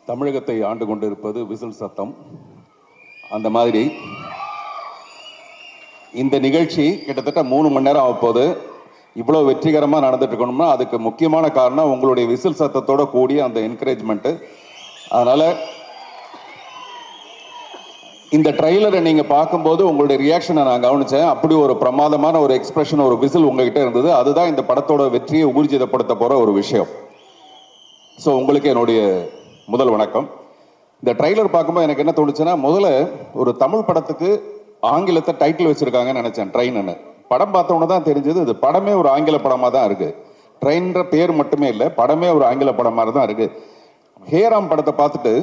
தமிழகத்தை ஆண்டு கொண்டிருப்பது விசில் சத்தம். அந்த மாதிரி இந்த நிகழ்ச்சி கிட்டத்தட்ட 3 மணி நேரம் ஆகப்போது. இவ்வளோ வெற்றிகரமாக நடந்துட்டு இருக்கணும்னா அதுக்கு முக்கியமான காரணம் உங்களுடைய விசில் சத்தத்தோட கூடிய அந்த என்கரேஜ்மெண்ட்டு. அதனால் இந்த ட்ரெய்லரை நீங்கள் பார்க்கும்போது உங்களுடைய ரியாக்ஷனை நான் கவனித்தேன். அப்படி ஒரு பிரமாதமான ஒரு எக்ஸ்பிரஷன், ஒரு விசில் உங்ககிட்ட இருந்தது. அதுதான் இந்த படத்தோட வெற்றியை ஊர்ஜிதப்படுத்த போகிற ஒரு விஷயம். ஸோ உங்களுக்கு என்னுடைய முதல் வணக்கம். இந்த ட்ரெய்லர் பார்க்கும்போது எனக்கு என்ன தோணுச்சுன்னா, முதல்ல ஒரு தமிழ் படத்துக்கு ஆங்கிலத்தை டைட்டில் வச்சுருக்காங்கன்னு நினச்சேன், ட்ரெயின்னு. படம் பார்த்தோன்னு தான் தெரிஞ்சது இது படமே ஒரு ஆங்கில படமாக தான் இருக்குது. ட்ரெயின்ற பேர் மட்டுமே இல்லை, படமே ஒரு ஆங்கில படம் மாதிரி தான் இருக்குது. ஹேராம் படத்தை பார்த்துட்டு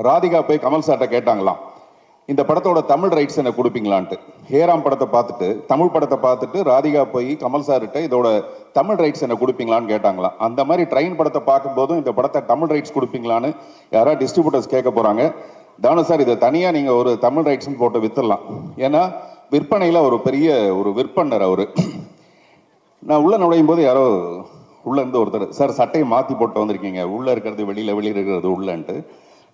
ராதிகா போய் கமல் சார்ட்ட கேட்டாங்களாம், இந்த படத்தோட தமிழ் ரைட்ஸ் எனக்கு கொடுப்பீங்களான்ட்டு. ஹேராம் படத்தை பார்த்துட்டு, தமிழ் படத்தை பார்த்துட்டு ராதிகா போய் கமல் சார்கிட்ட இதோட தமிழ் ரைட்ஸ் எனக்கு கொடுப்பீங்களான்னு கேட்டாங்களாம். அந்த மாதிரி ட்ரெயின் படத்தை பார்க்கும்போதும் இந்த படத்தை தமிழ் ரைட்ஸ் கொடுப்பீங்களான்னு யாராவது டிஸ்ட்ரிபியூட்டர்ஸ் கேட்க போகிறாங்க. தானு சார், இதை தனியாக நீங்கள் ஒரு தமிழ் ரைட்ஸ்ன்னு போட்டு வித்துடலாம். ஏன்னா விற்பனையில் ஒரு பெரிய ஒரு விற்பனர் அவர். நான் உள்ளே நுழையும் போது யாரோ உள்ளேருந்து ஒருத்தர், சார் சட்டையை மாற்றி போட்டு வந்திருக்கீங்க, உள்ளே இருக்கிறது வெளியில், வெளியில் இருக்கிறது உள்ளேன்ட்டு.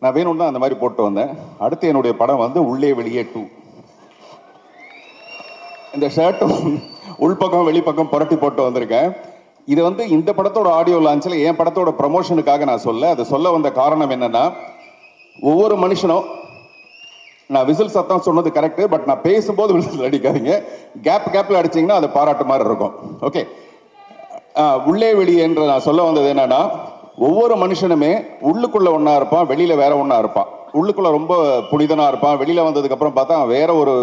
நான் வேணும்னு தான் அந்த மாதிரி போட்டு வந்தேன். அடுத்து என்னுடைய படம் வந்து உள்ளே வெளியே 2. இந்த ஷர்ட்டும் உள்பக்கம் வெளிப்பக்கம் புரட்டி போட்டு வந்திருக்கேன். இது வந்து இந்த படத்தோட ஆடியோ லான்ச்சில் என் படத்தோட ப்ரமோஷனுக்காக நான் அதை சொல்ல வந்த காரணம் என்னன்னா, ஒவ்வொரு மனுஷனும், நான் விசில் சத்தம் சொன்னது கரெக்டு, பட் நான் பேசும்போது விசில் அடிக்காதீங்க. கேப்பில் அடிச்சிங்கன்னா அது பாராட்டு மாதிரி இருக்கும். ஓகே, உள்ளே வெளியே என்று நான் சொல்ல வந்தது என்னன்னா, ஒவ்வொரு மனுஷனுமே உள்ளுக்குள்ள ஒன்றா இருப்பான், வெளியில் வேற ஒன்றா இருப்பான். உள்ளுக்குள்ள ரொம்ப புனிதனாக இருப்பான், வெளியில் வந்ததுக்கப்புறம் பார்த்தா வேற ஒரு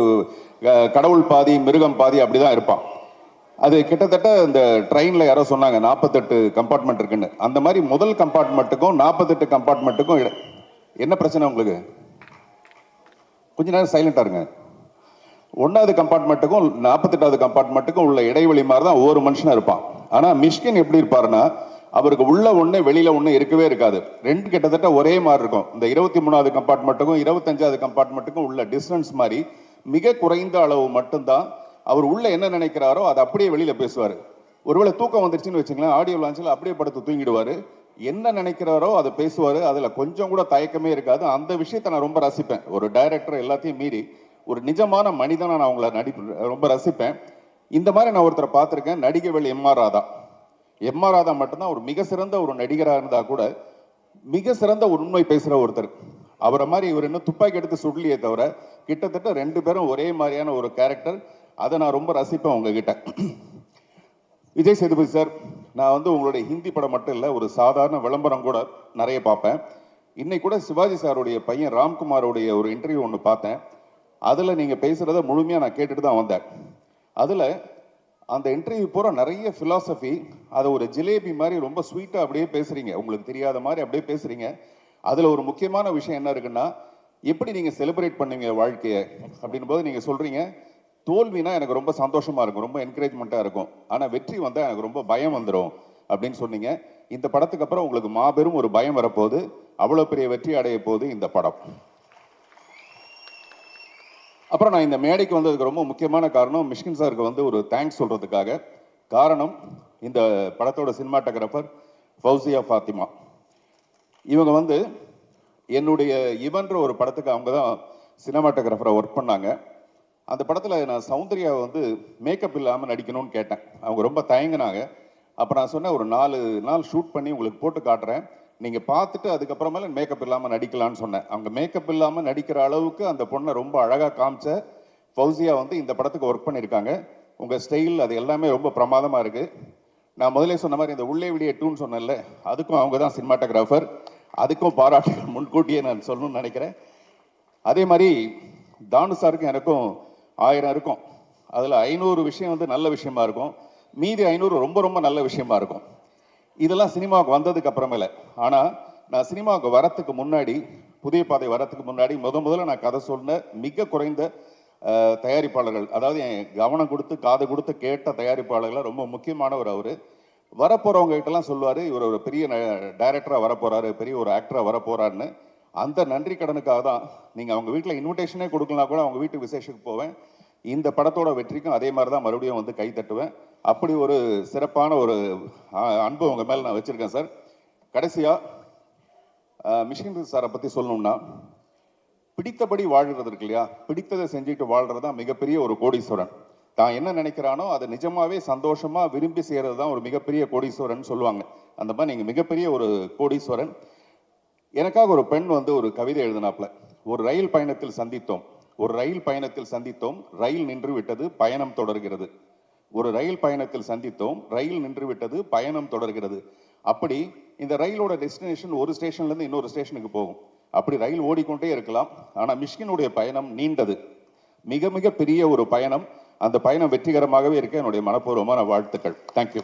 கடவுள் பாதி மிருகம் பாதி அப்படி தான் இருப்பான். அது கிட்டத்தட்ட இந்த ட்ரெயினில் யாரோ சொன்னாங்க 48 கம்பார்ட்மெண்ட் இருக்குன்னு. அந்த மாதிரி முதல் கம்பார்ட்மெண்ட்டுக்கும் 48 கம்பார்ட்மெண்ட்டுக்கும் என்ன பிரச்சனை உங்களுக்கு? கொஞ்ச நேரம் சைலண்டாக இருங்க. 1வது கம்பார்ட்மெண்ட்டுக்கும் 48வது கம்பார்ட்மெண்ட்டுக்கும் உள்ள இடைவெளி மாதிரி தான் ஒவ்வொரு மனுஷனாக இருப்பான். ஆனால் மிஷ்கின் எப்படி இருப்பாருன்னா, அவருக்கு உள்ள ஒன்று வெளியில் ஒன்று இருக்கவே இருக்காது. 2 கிட்டத்தட்ட ஒரே மாதிரி இருக்கும். இந்த 23வது கம்பார்ட்மெண்ட்டுக்கும் 25வது கம்பார்ட்மெண்ட்டுக்கும் உள்ள டிஸ்டன்ஸ் மாதிரி மிக குறைந்த அளவு மட்டும்தான் அவர் உள்ள என்ன நினைக்கிறாரோ அதை அப்படியே வெளியில் பேசுவார். ஒருவேளை தூக்கம் வந்துருச்சுன்னு வச்சுங்களேன், ஆடியோ லான்ச்சில் அப்படியே படுத்து தூங்கிடுவார். என்ன நினைக்கிறாரோ அதை பேசுவார். அதில் கொஞ்சம் கூட தயக்கமே இருக்காது. அந்த விஷயத்தை நான் ரொம்ப ரசிப்பேன். ஒரு டைரக்டர் எல்லாத்தையும் மீறி ஒரு நிஜமான மனிதனை நான் அவங்கள ரொம்ப ரசிப்பேன். இந்த மாதிரி நான் ஒருத்தரை பார்த்துருக்கேன், நடிகவேல் எம்.ஆர். ராதா. எம்.ஆர். ராதா மட்டும்தான் ஒரு மிக சிறந்த ஒரு நடிகராக இருந்தால் கூட மிக சிறந்த உண்மை பேசுகிற ஒருத்தர். அவரை மாதிரி இவர் இன்னும் துப்பாக்கி எடுத்து சுடலையே தவிர கிட்டத்தட்ட 2 பேரும் ஒரே மாதிரியான ஒரு கேரக்டர். அதை நான் ரொம்ப ரசிப்பேன் உங்ககிட்ட. விஜய் சேதுபதி சார், நான் வந்து உங்களுடைய ஹிந்தி படம் மட்டும் இல்லை, ஒரு சாதாரண விளம்பரம் கூட நிறைய பார்ப்பேன். இன்னைக்கு கூட சிவாஜி சாருடைய பையன் ராம்குமாரோடைய ஒரு இன்டர்வியூ ஒன்று பார்த்தேன். அதில் நீங்கள் பேசுகிறத முழுமையாக நான் கேட்டுட்டு தான் வந்தேன். அதில் அந்த இன்டர்வியூ பூரா நிறைய ஃபிலாசபி, அதை ஒரு ஜிலேபி மாதிரி ரொம்ப ஸ்வீட்டாக அப்படியே பேசுகிறீங்க, உங்களுக்கு தெரியாத மாதிரி அப்படியே பேசுகிறீங்க. அதில் ஒரு முக்கியமான விஷயம் என்ன இருக்குன்னா, எப்படி நீங்கள் செலிப்ரேட் பண்ணுவீங்க வாழ்க்கையை அப்படின் போது நீங்கள் சொல்கிறீங்க, தோல்வினா எனக்கு ரொம்ப சந்தோஷமாக இருக்கும், ரொம்ப என்கரேஜ்மெண்ட்டாக இருக்கும், ஆனால் வெற்றி வந்தால் எனக்கு ரொம்ப பயம் வந்துடும் அப்படின்னு சொன்னீங்க. இந்த படத்துக்கு அப்புறம் உங்களுக்கு மாபெரும் ஒரு பயம் வரப்போகுது. அவ்வளோ பெரிய வெற்றி அடைய போகுது இந்த படம். அப்புறம் நான் இந்த மேடைக்கு வந்ததுக்கு ரொம்ப முக்கியமான காரணம் மிஷ்கின் சாருக்கு வந்து ஒரு தேங்க்ஸ் சொல்கிறதுக்காக. காரணம், இந்த படத்தோட சினிமாட்டோகிராஃபர் ஃபௌசியா ஃபாத்திமா. இவங்க வந்து என்னுடைய இவன்ற ஒரு படத்துக்கு அவங்க தான் சினிமாட்டோகிராஃபராக ஒர்க் பண்ணாங்க. அந்த படத்தில் நான் சௌந்தர்யாவை வந்து மேக்கப் இல்லாமல் நடிக்கணும்னு கேட்டேன். அவங்க ரொம்ப தயங்கினாங்க. அப்போ நான் சொன்னேன், ஒரு 4 நாள் ஷூட் பண்ணி உங்களுக்கு போட்டு காட்டுறேன், நீங்கள் பார்த்துட்டு அதுக்கப்புறமேல மேக்கப் இல்லாமல் நடிக்கலான்னு சொன்னேன். அவங்க மேக்கப் இல்லாமல் நடிக்கிற அளவுக்கு அந்த பொண்ணை ரொம்ப அழகாக காமிச்ச ஃபௌசியா வந்து இந்த படத்துக்கு ஒர்க் பண்ணியிருக்காங்க. உங்கள் ஸ்டைல் அது எல்லாமே ரொம்ப பிரமாதமாக இருக்குது. நான் முதலே சொன்ன மாதிரி இந்த உள்ளே வெளியே 2ன்னு சொன்னேன்ல, அதுக்கும் அவங்க தான் சினிமாட்டோகிராஃபர். அதுக்கும் பாராட்டு முன்கூட்டியே நான் சொல்லணும்னு நினைக்கிறேன். அதே மாதிரி தானு சாருக்கும் எனக்கும் 1000 இருக்கும். அதில் 500 விஷயம் வந்து நல்ல விஷயமா இருக்கும், மீதி 500 ரொம்ப ரொம்ப நல்ல விஷயமா இருக்கும். இதெல்லாம் சினிமாவுக்கு வந்ததுக்கு அப்புறமேல. ஆனால் நான் சினிமாவுக்கு வரத்துக்கு முன்னாடி, புதிய பாதை வரத்துக்கு முன்னாடி முதல்ல நான் கதை சொன்ன மிக குறைந்த தயாரிப்பாளர்கள், அதாவது என் கவனம் கொடுத்து காது கொடுத்து கேட்ட தயாரிப்பாளர்கள் ரொம்ப முக்கியமானவர் அவர். வரப்போகிறவங்க கிட்டலாம் சொல்லுவார், இவர் ஒரு பெரிய டைரக்டராக வரப்போகிறாரு, பெரிய ஒரு ஆக்டராக வரப்போகிறாருன்னு. அந்த நன்றி கடனுக்காக தான் நீங்கள் அவங்க வீட்டில் இன்விடேஷனே கொடுக்கலாம் கூட அவங்க வீட்டு விசேஷத்துக்கு போவேன். இந்த படத்தோட வெற்றிக்கும் அதே மாதிரி தான் மறுபடியும் வந்து கை தட்டுவேன். அப்படி ஒரு சிறப்பான ஒரு அன்பு உங்கள் மேலே நான் வச்சுருக்கேன் சார். கடைசியாக மிஷ்கின் சாரை பற்றி சொல்லணும்னா, பிடித்தபடி வாழ்கிறது இருக்கு இல்லையா, பிடித்ததை செஞ்சுட்டு வாழ்றது தான் மிகப்பெரிய ஒரு கோடீஸ்வரன். தான் என்ன நினைக்கிறானோ அதை நிஜமாவே சந்தோஷமா விரும்பி செய்யறது தான் ஒரு மிகப்பெரிய கோடீஸ்வரன் சொல்லுவாங்க. அந்த மாதிரி நீங்க மிகப்பெரிய ஒரு கோடீஸ்வரன். எனக்காக ஒரு பெண் வந்து ஒரு கவிதை எழுதினாப்ல. ஒரு ரயில் பயணத்தில் சந்தித்தோம், ஒரு ரயில் பயணத்தில் சந்தித்தோம், ரயில் நின்று விட்டது, பயணம் தொடர்கிறது. ஒரு ரயில் பயணத்தில் சந்தித்தோம், ரயில் நின்று விட்டது, பயணம் தொடர்கிறது. அப்படி இந்த ரயிலோட டெஸ்டினேஷன் ஒரு ஸ்டேஷன்ல இருந்து இன்னொரு ஸ்டேஷனுக்கு போகும். அப்படி ரயில் ஓடிக்கொண்டே இருக்கலாம். ஆனா மிஷ்கினுடைய பயணம் நீண்டது, மிக மிக பெரிய ஒரு பயணம். அந்த பயணம் வெற்றிகரமாகவே இருக்க என்னுடைய மனப்பூர்வமான வாழ்த்துக்கள். தேங்க்யூ.